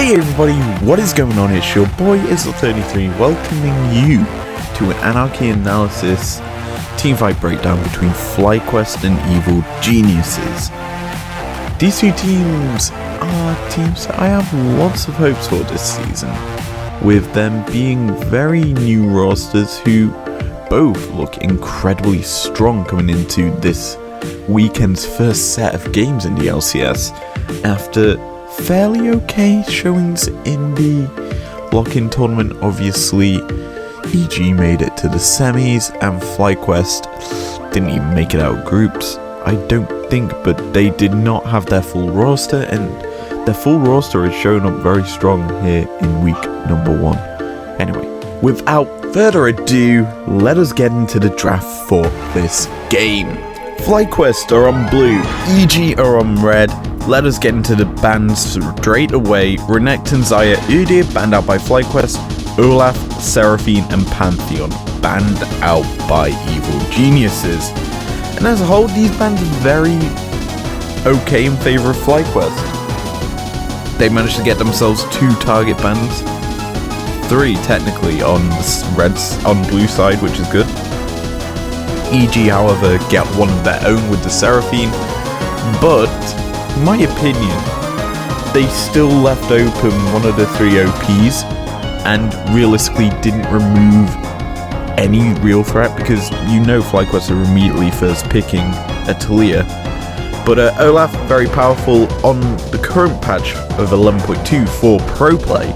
Hey everybody, what is going on? It's your boy izlogic.business welcoming you to an Anarchy Analysis teamfight breakdown between FlyQuest and Evil Geniuses. These two teams are teams that I have lots of hopes for this season, with them being very new rosters who both look incredibly strong coming into this weekend's first set of games in the LCS after fairly okay showings in the lock-in tournament. Obviously, EG made it to the semis and FlyQuest didn't even make it out of groups, I don't think, but they did not have their full roster, and their full roster is showing up very strong here in week number 1. Anyway, without further ado, let us get into the draft for this game. FlyQuest are on blue, EG are on red. Let us get into the bans straight away. Renekton, Xayah, Udyr banned out by FlyQuest, Olaf, Seraphine and Pantheon banned out by Evil Geniuses. And as a whole, these bans are very okay in favour of FlyQuest. They managed to get themselves 2 target bans, 3 technically on blue side, which is good. EG, however, get one of their own with the Seraphine, but in my opinion, they still left open one of the 3 OPs and realistically didn't remove any real threat, because you know FlyQuest are immediately first picking a Talia. But Olaf, very powerful on the current patch of 11.2 for pro play.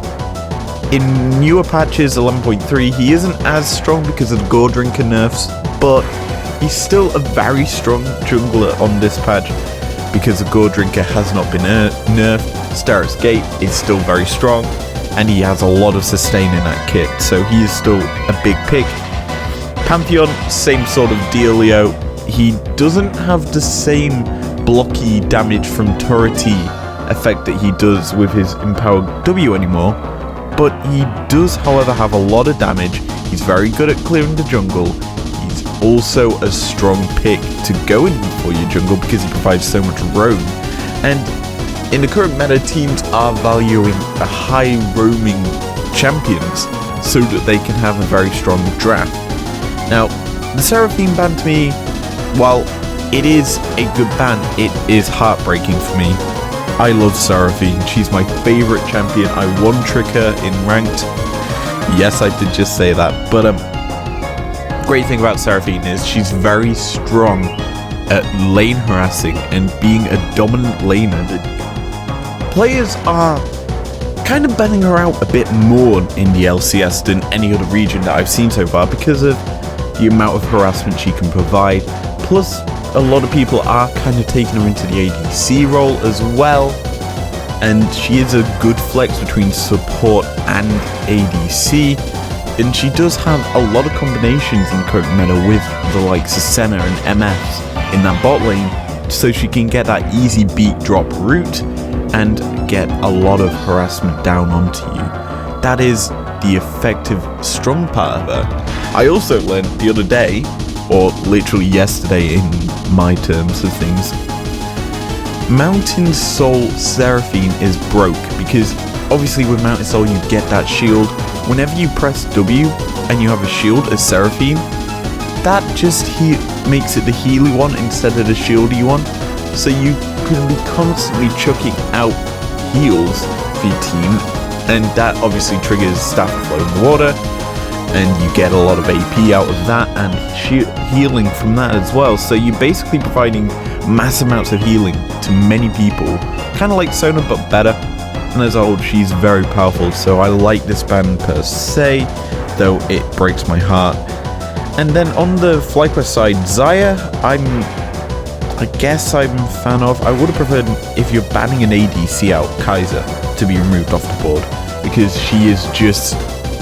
In newer patches 11.3, he isn't as strong because of the Gore Drinker nerfs, but he's still a very strong jungler on this patch because the Gore Drinker has not been nerfed. Steris Gate is still very strong, and he has a lot of sustain in that kit, so he is still a big pick. Pantheon, same sort of dealio. He doesn't have the same blocky damage from turrety effect that he does with his empowered W anymore, but he does, however, have a lot of damage. He's very good at clearing the jungle. He's also a strong pick to go in for your jungle because he provides so much roam. And in the current meta, teams are valuing a high roaming champions so that they can have a very strong draft. Now, the Seraphine ban to me, while it is a good ban, it is heartbreaking for me. I love Seraphine. She's my favourite champion. I one-trick her in ranked. Yes, I did just say that. But great thing about Seraphine is she's very strong at lane harassing and being a dominant laner. The players are kind of banning her out a bit more in the LCS than any other region that I've seen so far because of the amount of harassment she can provide. Plus, a lot of people are kind of taking her into the ADC role as well, and she is a good flex between support and ADC, and she does have a lot of combinations in the current meta with the likes of Senna and MFs in that bot lane, so she can get that easy beat drop route and get a lot of harassment down onto you. That is the effective strong part of her. I also learned the other day, or literally yesterday in my terms of things, Mountain Soul Seraphine is broke, because obviously with Mountain Soul you get that shield. Whenever you press W and you have a shield as Seraphine, that just makes it the healy one instead of the shieldy one, so you can be constantly chucking out heals for your team, and that obviously triggers Staff of Flow in the water, and you get a lot of AP out of that and healing from that as well. So you're basically providing mass amounts of healing to many people, kind of like Sona but better. And as a whole, she's very powerful, so I like this ban per se, though it breaks my heart. And then on the FlyQuest side, Xayah, I guess I'm a fan of. I would have preferred, if you're banning an ADC out, Kaiser to be removed off the board, because she is just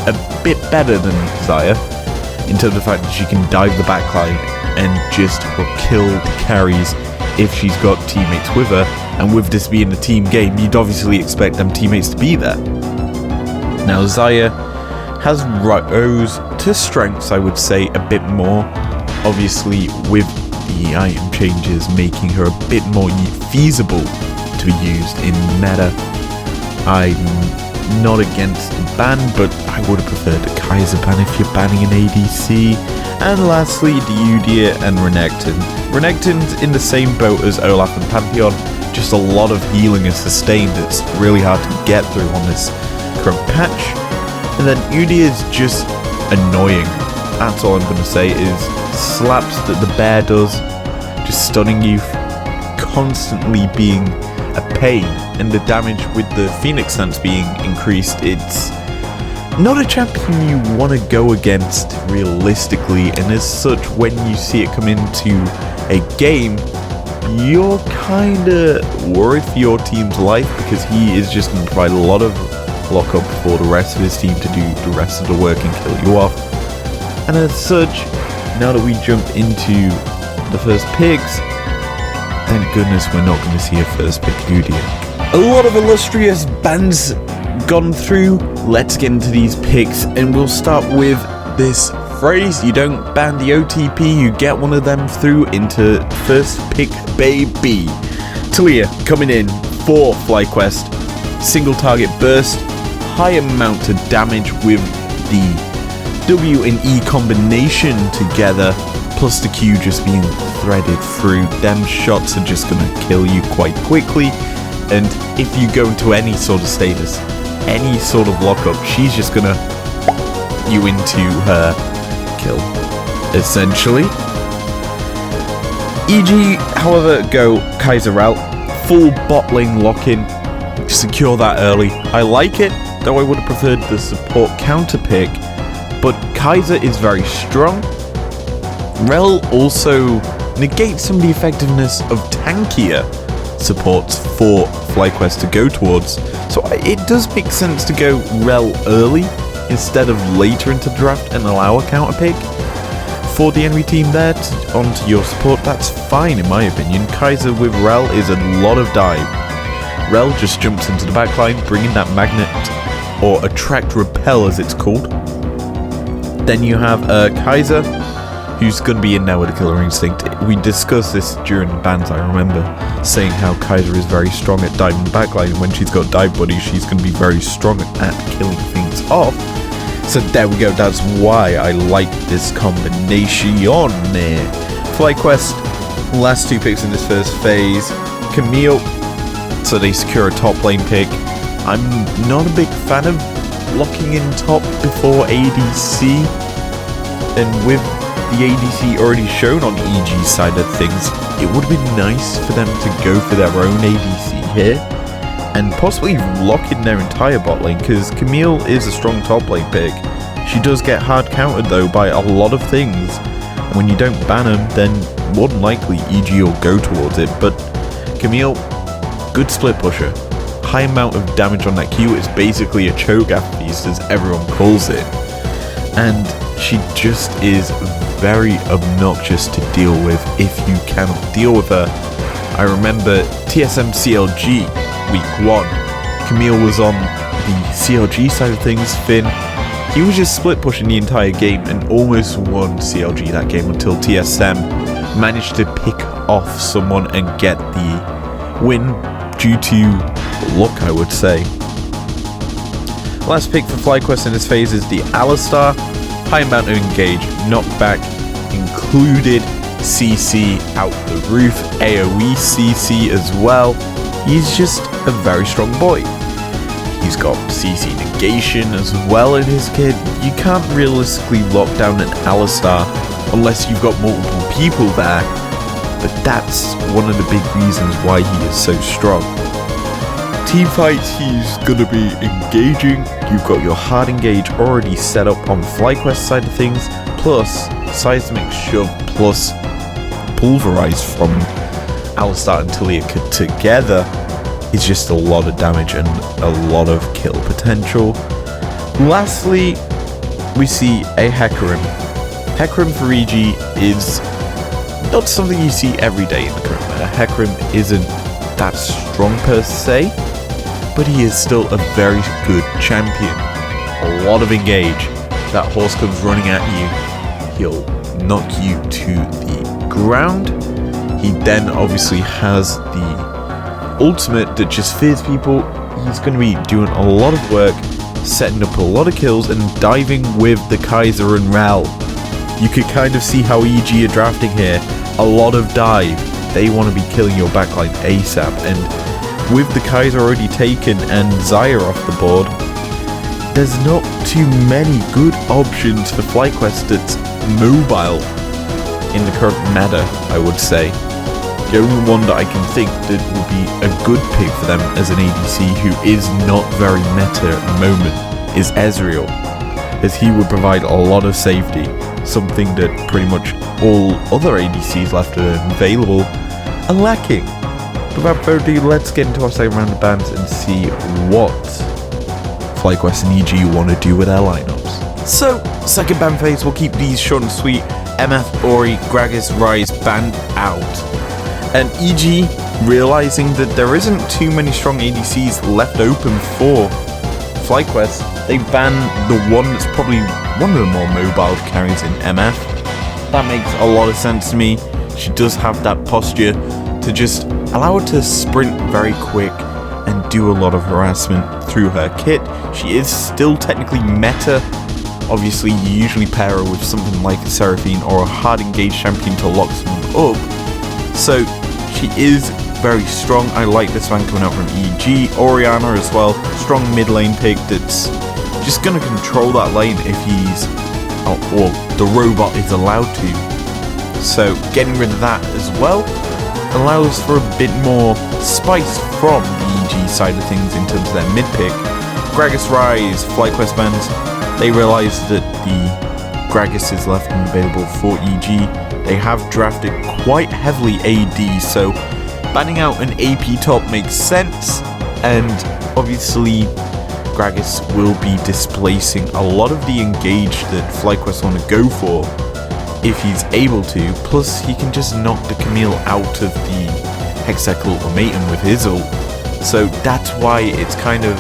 a bit better than Xayah in terms of the fact that she can dive the backline and just kill the carries if she's got teammates with her. And with this being a team game, you'd obviously expect them teammates to be there. Now Xayah has rose to strengths, I would say, a bit more, obviously with the item changes making her a bit more feasible to be used in the meta. I'm not against the ban, but I would have preferred a Kaiser ban if you're banning an ADC. And lastly, Diudia and Renekton. Renekton's in the same boat as Olaf and Pantheon, just a lot of healing and sustain that's really hard to get through on this current patch. And then Udia is just annoying. That's all I'm going to say, is slaps that the bear does, just stunning you, constantly being a pain, and the damage with the Phoenix stance being increased. It's not a champion you want to go against realistically, and as such, when you see it come into a game, you're kinda worried for your team's life, because he is just going to provide a lot of lockup for the rest of his team to do the rest of the work and kill you off. And as such, now that we jump into the first picks, thank goodness we're not going to see a first pick Udia. A lot of illustrious bans gone through. Let's get into these picks, and we'll start with this phrase: you don't ban the OTP, you get one of them through into first pick baby. Talia coming in for FlyQuest, single target burst, high amount of damage with the W and E combination together, plus the Q just being threaded through. Them shots are just gonna kill you quite quickly, and if you go into any sort of status, any sort of lockup, she's just gonna you into her kill, essentially. EG, however, go Kaiser route, full bot lane lock-in, secure that early. I like it, though I would have preferred the support counter pick, but Kaiser is very strong. Rel also negates some of the effectiveness of tankier supports for FlyQuest to go towards, so it does make sense to go Rel early instead of later into the draft and allow a counter pick for the enemy team there onto your support. That's fine in my opinion. Kaiser with Rel is a lot of dive. Rel just jumps into the backline, bringing that magnet, or attract repel as it's called. Then you have Kaiser, who's going to be in now with a killer instinct. We discussed this during the bans, I remember saying how Kaiser is very strong at diving the backline, and when she's got dive buddies, she's going to be very strong at killing things off. So there we go, that's why I like this combination there. FlyQuest, last two picks in this first phase. Camille, so they secure a top lane pick. I'm not a big fan of locking in top before ADC, and with the ADC already shown on EG's side of things, it would have been nice for them to go for their own ADC here and possibly lock in their entire bot lane, because Camille is a strong top lane pick. She does get hard countered though by a lot of things, and when you don't ban them, then more than likely EG will go towards it. But Camille, good split pusher, high amount of damage on that Q. Is basically a Cho'Gath feast as everyone calls it, and she just is very obnoxious to deal with if you cannot deal with her. I remember TSM CLG week 1, Camille was on the CLG side of things. Finn, he was just split pushing the entire game and almost won CLG that game until TSM managed to pick off someone and get the win due to luck, I would say. Last pick for FlyQuest in this phase is the Alistar. High amount of engage, knockback included, CC out the roof, AoE CC as well. He's just a very strong boy. He's got CC negation as well in his kit. You can't realistically lock down an Alistar unless you've got multiple people there, but that's one of the big reasons why he is so strong. Team fights, he's gonna be engaging. You've got your hard engage already set up on FlyQuest side of things, plus seismic shove, plus pulverize from Alistar and Talia together is just a lot of damage and a lot of kill potential. Lastly, we see a Hecarim. Hecarim for EG is not something you see every day in the current meta. Hecarim isn't that strong per se, but he is still a very good champion. A lot of engage. That horse comes running at you, he'll knock you to the ground. He then obviously has the ultimate that just fears people. he's going to be doing a lot of work, setting up a lot of kills, and diving with the Kaiser and Rel. You could kind of see how EG are drafting here. A lot of dive. They want to be killing your backline ASAP, and with the Kaiser already taken and Xayah off the board, there's not too many good options for FlyQuest that's mobile in the current meta, I would say. The only one that I can think that would be a good pick for them as an ADC who is not very meta at the moment is Ezreal, as he would provide a lot of safety, something that pretty much all other ADCs left available are lacking. Without further ado, let's get into our second round of bans and see what FlyQuest and EG want to do with their lineups. So, second ban phase, we'll keep these short and sweet. MF, Ori, Gragas, Ryze banned out. And EG, realizing that there isn't too many strong ADCs left open for FlyQuest, they ban the one that's probably one of the more mobile carries in MF. That makes a lot of sense to me. She does have that posture to just allow her to sprint very quick and do a lot of harassment through her kit. She is still technically meta. Obviously, you usually pair her with something like a Seraphine or a hard engaged champion to lock someone up. So she is very strong. I like this one coming out from EG. Orianna as well, strong mid lane pick that's just going to control that lane if he's, or the robot is allowed to. So getting rid of that as well allows for a bit more spice from the EG side of things in terms of their mid pick. Gragas, Ryze, FlyQuest bans, they realise that the Gragas is left unavailable for EG. They have drafted quite heavily AD, so banning out an AP top makes sense, and obviously Gragas will be displacing a lot of the engage that FlyQuest want to go for if he's able to, plus he can just knock the Camille out of the Hextech ultimatum with his ult, so that's why it's kind of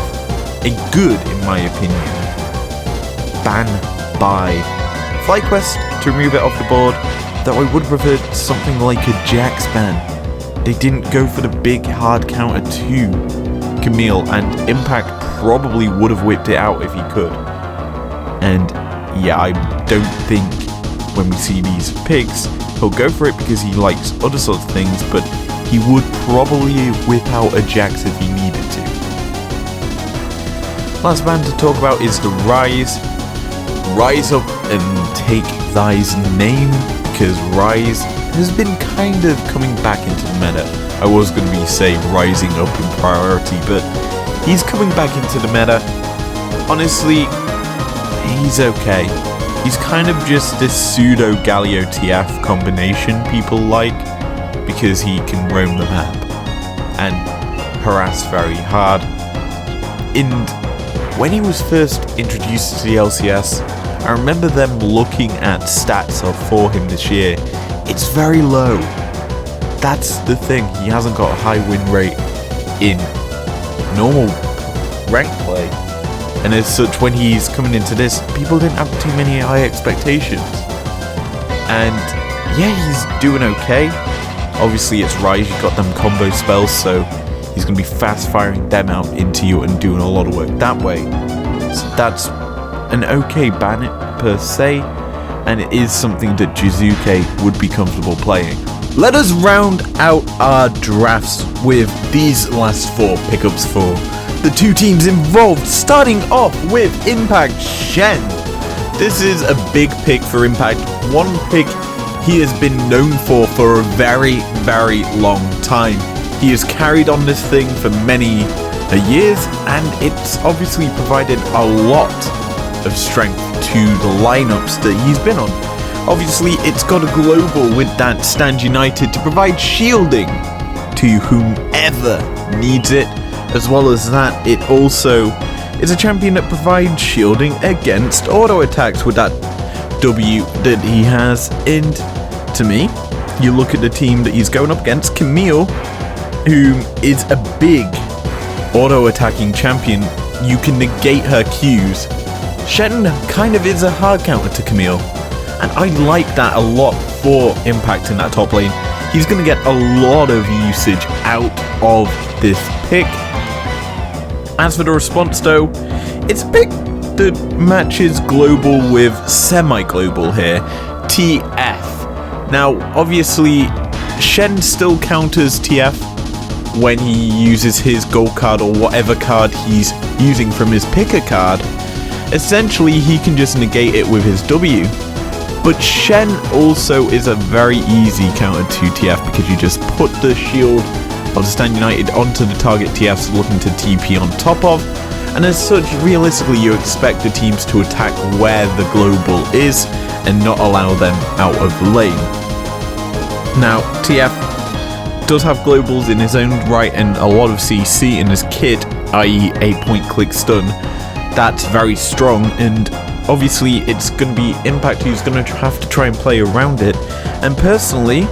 a good, in my opinion, ban by FlyQuest to remove it off the board, though I would prefer something like a Jax ban. They didn't go for the big hard counter to Camille, and Impact probably would have whipped it out if he could. And yeah, I don't think when we see these picks, he'll go for it because he likes other sorts of things, but he would probably whip out a Jax if he needed to. Last ban to talk about is the Ryze. Rise up and take thy's name, because Ryze has been kind of coming back into the meta. I was going to be saying rising up in priority, but he's coming back into the meta. Honestly, he's okay. He's kind of just this pseudo Galio TF combination people like, because he can roam the map and harass very hard. And when he was first introduced to the LCS, I remember them looking at stats for him this year. It's very low. That's the thing. He hasn't got a high win rate in normal ranked play. And as such, when he's coming into this, people didn't have too many high expectations. And yeah, he's doing okay. Obviously, it's Ryze. You've got them combo spells, so he's going to be fast firing them out into you and doing a lot of work that way. So that's an okay ban per se, and it is something that Jizuke would be comfortable playing. Let us round out our drafts with these last four pickups for the two teams involved, starting off with Impact Shen. This is a big pick for Impact, one pick he has been known for a very, very long time. He has carried on this thing for many years, and it's obviously provided a lot of strength to the lineups that he's been on. Obviously, it's got a global with that Stand United to provide shielding to whomever needs it. As well as that, it also is a champion that provides shielding against auto attacks with that W that he has. And to me, you look at the team that he's going up against, Camille, who is a big auto attacking champion. You can negate her Qs. Shen kind of is a hard counter to Camille, and I like that a lot for Impact in that top lane. He's going to get a lot of usage out of this pick. As for the response though, it's a pick that matches global with semi-global here, TF. Now obviously Shen still counters TF when he uses his gold card or whatever card he's using from his picker card. Essentially he can just negate it with his W. But Shen also is a very easy counter to TF because you just put the shield of the Stand United onto the target TF's looking to TP on top of, and as such realistically you expect the teams to attack where the global is and not allow them out of the lane. Now TF does have globals in his own right and a lot of CC in his kit, i.e. 8-point click stun. That's very strong, and obviously it's going to be Impact who's going to have to try and play around it. And personally,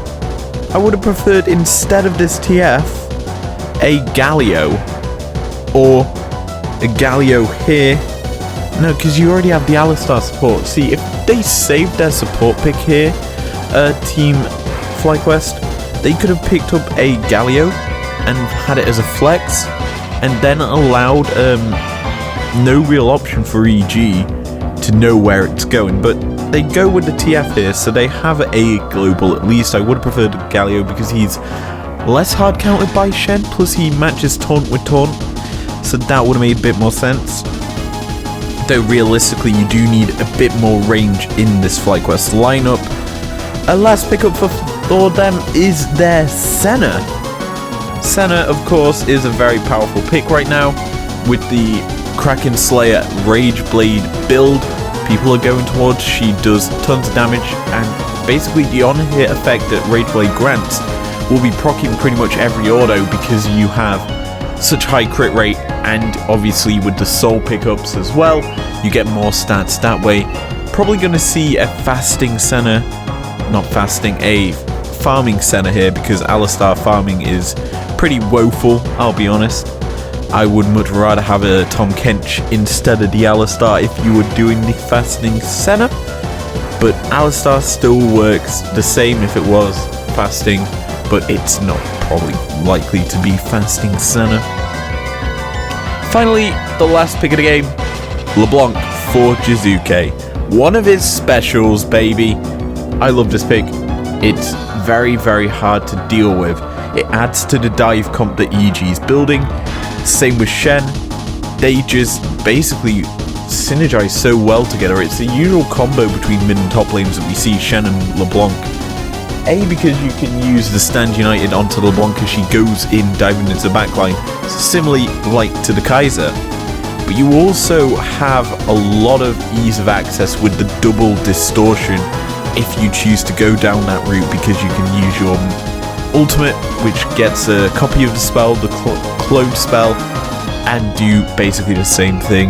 I would have preferred instead of this TF, a Galio, or a Galio here. No, because you already have the Alistar support. See, if they saved their support pick here, Team FlyQuest, they could have picked up a Galio and had it as a flex, and then allowed no real option for EG to know where it's going. But they go with the TF here, so they have a global at least. I would have preferred Galio because he's less hard countered by Shen, plus he matches taunt with taunt, so that would have made a bit more sense. Though realistically you do need a bit more range in this FlyQuest lineup. A last pickup for them is their Senna. Senna of course is a very powerful pick right now with the Kraken Slayer Rage Blade build. People are going towards. She does tons of damage, and basically the on-hit effect that Rage Blade grants will be proccing pretty much every auto because you have such high crit rate, and obviously with the soul pickups as well, you get more stats that way. Probably going to see a fasting Senna, not fasting, a farming Senna here because Alistar farming is pretty woeful, I'll be honest. I would much rather have a Tom Kench instead of the Alistar if you were doing the fasting Senna, but Alistar still works the same if it was fasting, but it's not probably likely to be fasting Senna. Finally, the last pick of the game, LeBlanc for Jizuke. One of his specials, baby. I love this pick. It's very, very hard to deal with. It adds to the dive comp that EG's building. Same with Shen. They just basically synergize so well together. It's the usual combo between mid and top lanes that we see Shen and LeBlanc. A, because you can use the Stand United onto LeBlanc as she goes in diving into the backline, similarly like to the Kaiser. But you also have a lot of ease of access with the double distortion if you choose to go down that route, because you can use your ultimate, which gets a copy of the spell, the clone spell, and do basically the same thing.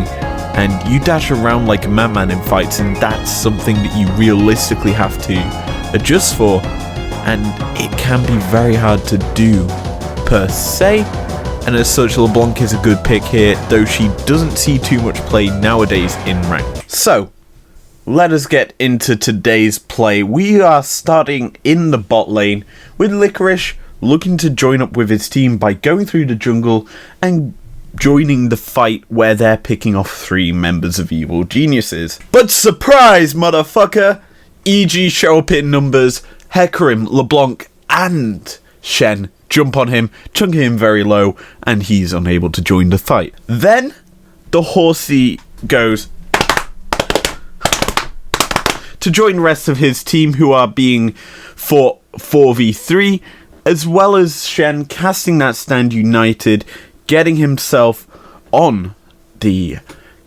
And you dash around like a madman in fights, and that's something that you realistically have to adjust for, and it can be very hard to do per se. And as such, LeBlanc is a good pick here, though she doesn't see too much play nowadays in rank. So let us get into today's play. We are starting in the bot lane with Licorice looking to join up with his team by going through the jungle and joining the fight where they're picking off 3 members of Evil Geniuses. But surprise, motherfucker! EG show up in numbers, Hecarim, LeBlanc, and Shen jump on him, chunking him very low, and he's unable to join the fight. Then the horsey goes to join the rest of his team, who are being fought 4v3, as well as Shen casting that Stand United, getting himself on the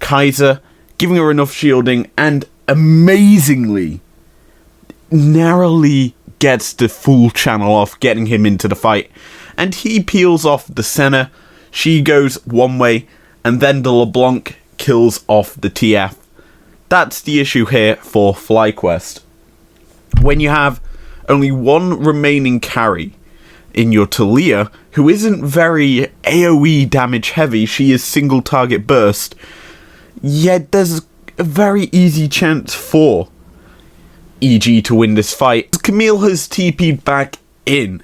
Kaiser, giving her enough shielding, and amazingly, narrowly gets the full channel off, getting him into the fight. And he peels off the Senna, she goes one way, and then the LeBlanc kills off the TF. That's the issue here for FlyQuest. When you have only one remaining carry in your Talia, who isn't very AoE damage heavy, she is single target burst, yet there's a very easy chance for EG to win this fight. Camille has TP'd back in.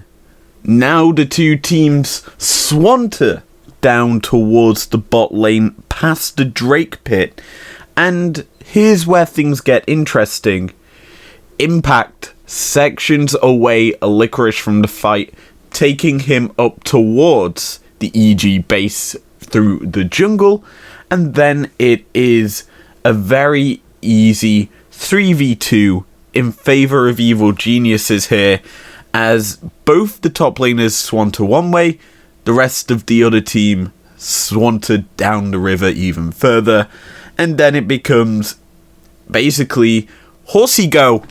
Now the two teams swanter down towards the bot lane past the Drake pit. And here's where things get interesting. Impact sections away a Licorice from the fight, taking him up towards the EG base through the jungle, and then it is a very easy 3v2 in favor of Evil Geniuses here, as both the top laners swanter one way, the rest of the other team swanter down the river even further, and then it becomes basically horsey go,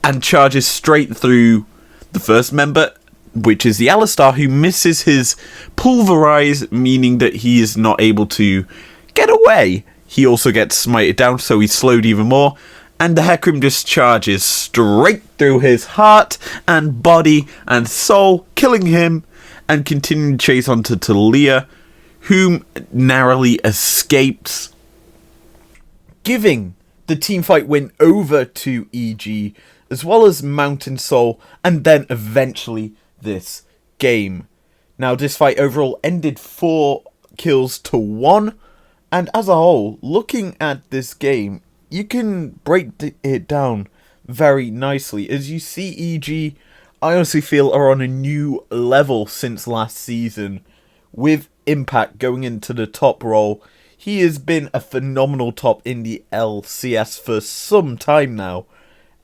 and charges straight through the first member, which is the Alistar, who misses his pulverize, meaning that he is not able to get away. He also gets smited down, so he's slowed even more, and the Hecarim just charges straight through his heart and body and soul, killing him, and continuing to chase onto Talia, whom narrowly escapes, giving the teamfight win over to EG, as well as Mountain Soul, and then eventually this game. Now, this fight overall ended 4 kills to 1, and as a whole, looking at this game, you can break it down very nicely. As you see, EG, I honestly feel, are on a new level since last season, with Impact going into the top role. He has been a phenomenal top in the LCS for some time now,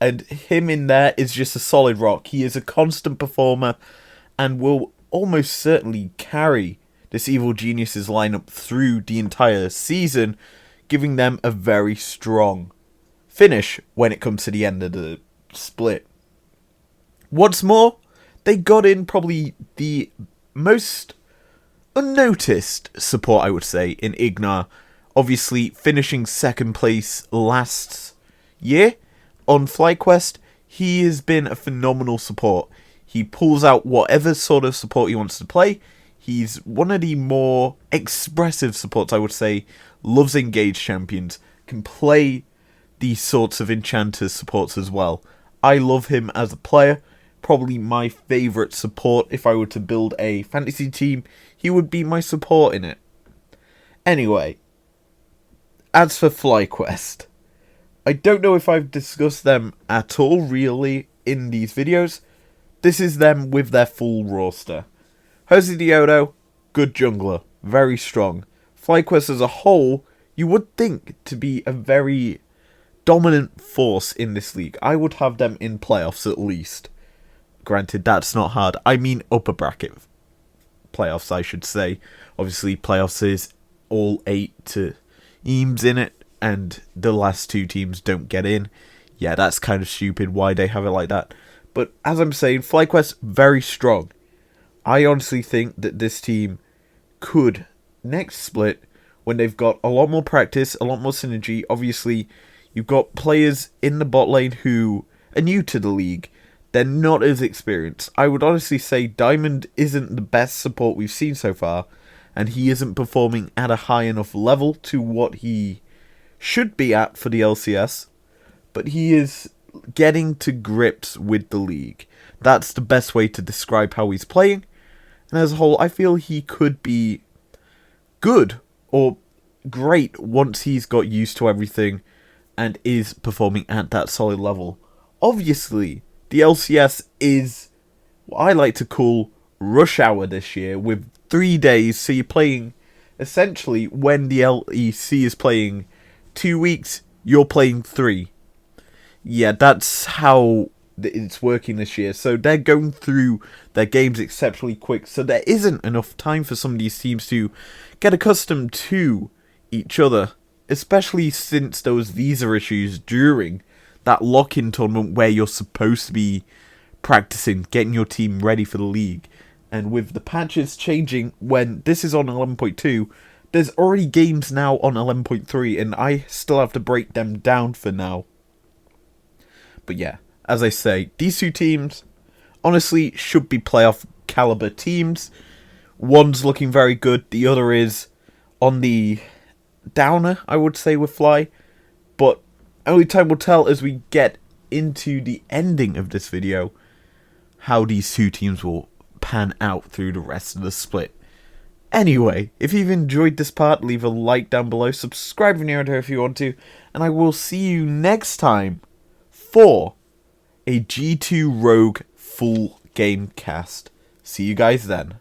and him in there is just a solid rock. He is a constant performer and will almost certainly carry this Evil Geniuses lineup through the entire season, giving them a very strong finish when it comes to the end of the split. What's more, they got in probably the most unnoticed support, I would say, in Ignar. Obviously, finishing second place last year on FlyQuest, he has been a phenomenal support. He pulls out whatever sort of support he wants to play. He's one of the more expressive supports, I would say. Loves engaged champions. Can play these sorts of enchanters supports as well. I love him as a player. Probably my favourite support. If I were to build a fantasy team, he would be my support in it. Anyway, as for FlyQuest, I don't know if I've discussed them at all really in these videos. This is them with their full roster. Jose Diodo, good jungler, very strong. FlyQuest as a whole, you would think to be a very dominant force in this league. I would have them in playoffs at least. Granted, that's not hard. I mean upper bracket playoffs, I should say. Obviously, playoffs is all 8 teams in it, and the last 2 teams don't get in. Yeah, that's kind of stupid why they have it like that. But as I'm saying, FlyQuest, very strong. I honestly think that this team could, next split, when they've got a lot more practice, a lot more synergy. Obviously, you've got players in the bot lane who are new to the league. They're not as experienced. I would honestly say Diamond isn't the best support we've seen so far, and he isn't performing at a high enough level to what he should be at for the LCS, but he is getting to grips with the league. That's the best way to describe how he's playing, and as a whole, I feel he could be good or great once he's got used to everything and is performing at that solid level. Obviously, the LCS is what I like to call rush hour this year, with 3 days, so you're playing essentially when the LEC is playing 2 weeks, you're playing 3. Yeah, that's how it's working this year. So they're going through their games exceptionally quick, so there isn't enough time for some of these teams to get accustomed to each other, especially since there was visa issues during that lock-in tournament where you're supposed to be practicing, getting your team ready for the league. And with the patches changing, when this is on 11.2, there's already games now on 11.3, and I still have to break them down for now. But yeah, as I say, these 2 teams honestly should be playoff caliber teams. One's looking very good, the other is on the downer, I would say, with Fly. But only time will tell as we get into the ending of this video how these 2 teams will pan out through the rest of the split. Anyway, if you've enjoyed this part, leave a like down below, subscribe if you want to, and I will see you next time for a G2 Rogue full game cast. See you guys then.